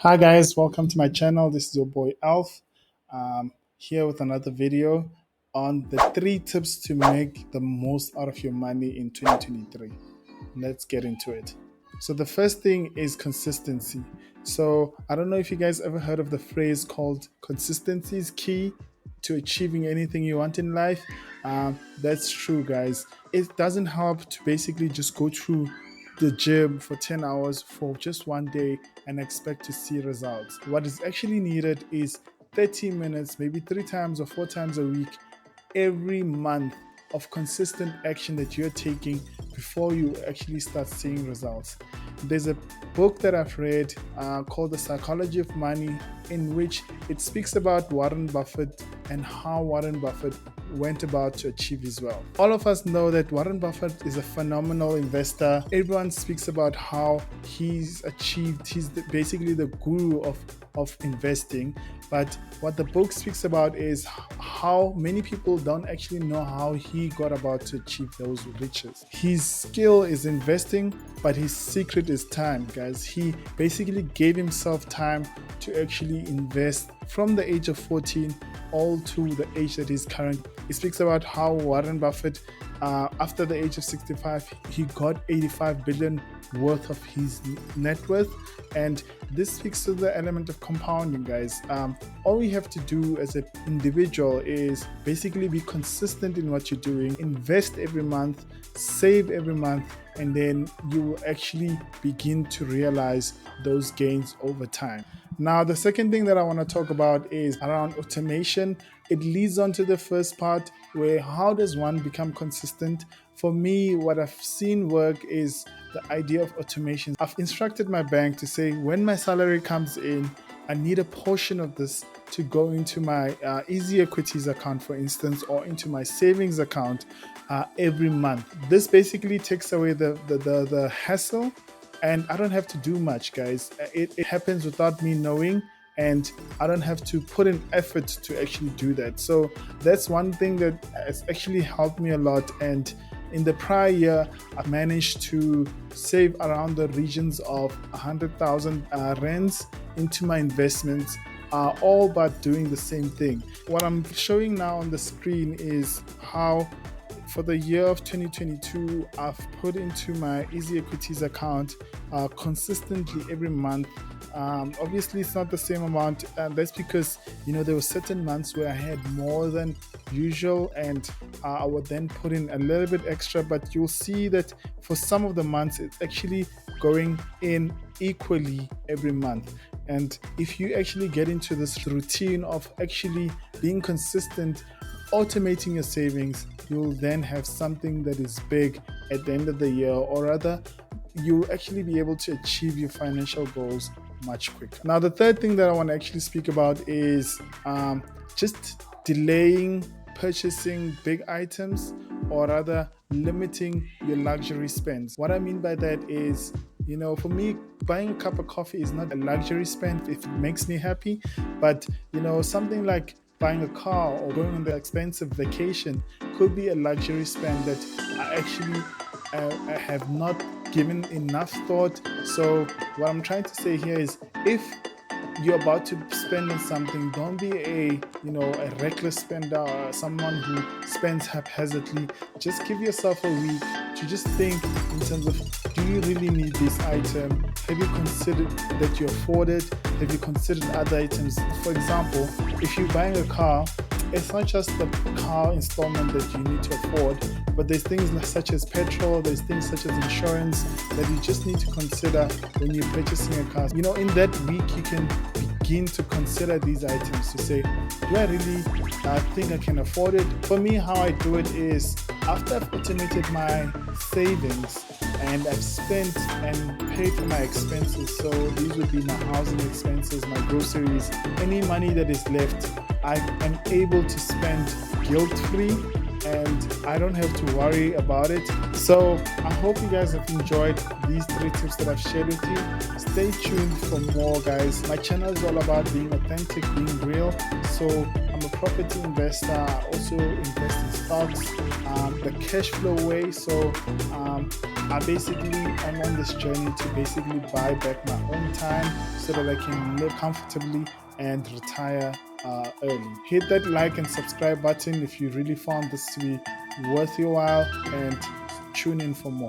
Hi guys, welcome to my channel. This is your boy Alf, here with another video on the 3 tips to make the most out of your money in 2023. Let's get into it. So the first thing is consistency. So I don't know if you guys ever heard of the phrase called consistency is key to achieving anything you want in life. That's true, guys. It doesn't help to basically just go through the gym for 10 hours for just one day and expect to see results. What is actually needed is 30 minutes, maybe 3 times or 4 times a week, every month of consistent action that you're taking before you actually start seeing results. There's a book that I've read called The Psychology of Money, in which it speaks about Warren Buffett and how Warren Buffett went about to achieve his wealth. All of us know that Warren Buffett is a phenomenal investor. Everyone speaks about how he's basically the guru of investing. But what the book speaks about is how many people don't actually know how he got about to achieve those riches. His skill is investing, but his secret is time, guys. He basically gave himself time to actually invest from the age of 14 all to the age that he's current. He speaks about how Warren Buffett, after the age of 65, he got 85 billion worth of his net worth. And this speaks to the element of compounding, guys. All we have to do as an individual is basically be consistent in what you're doing, invest every month, save every month, and then you will actually begin to realize those gains over time. Now, the second thing that I want to talk about is around automation. It leads on to the first part, where how does one become consistent? For me, what I've seen work is the idea of automation. I've instructed my bank to say when my salary comes in, I need a portion of this to go into my Easy Equities account, for instance, or into my savings account every month. This basically takes away the hassle, and I don't have to do much, guys. It happens without me knowing, and I don't have to put in effort to actually do that. So that's one thing that has actually helped me a lot. And in the prior year, I managed to save around the regions of 100,000 rands into my investments, all but doing the same thing. What I'm showing now on the screen is how for the year of 2022, I've put into my Easy Equities account consistently every month. Obviously, it's not the same amount, and that's because there were certain months where I had more than usual, and I would then put in a little bit extra. But you'll see that for some of the months, it's actually going in equally every month. And if you actually get into this routine of actually being consistent, automating your savings, you'll then have something that is big at the end of the year, or rather, you'll actually be able to achieve your financial goals much quicker. Now, the third thing that I want to actually speak about is just delaying purchasing big items, or rather limiting your luxury spends. What I mean by that is, for me, buying a cup of coffee is not a luxury spend if it makes me happy, but something like buying a car or going on the expensive vacation could be a luxury spend that I actually I have not given enough thought. So what I'm trying to say here is, if you're about to spend on something, don't be a reckless spender or someone who spends haphazardly. Just give yourself a week to just think in terms of, do you really need this item? Have you considered that you afford it? Have you considered other items? For example, if you're buying a car, it's not just the car installment that you need to afford, but there's things such as petrol, there's things such as insurance that you just need to consider when you're purchasing a car. In that week, you can begin to consider these items to say, do I really think I can afford it? For me, how I do it is, after I've automated my savings and I've spent and paid for my expenses, so these would be my housing expenses, my groceries, any money that is left, I am able to spend guilt-free, and I don't have to worry about it. So I hope you guys have enjoyed these 3 tips that I've shared with you. Stay tuned for more, guys. My channel is all about being authentic, being real. So I'm I'm a property investor. I also invest in stocks, the cash flow way. So I basically am on this journey to basically buy back my own time so that I can live comfortably and retire early. Hit that like and subscribe button if you really found this to be worth your while, and tune in for more.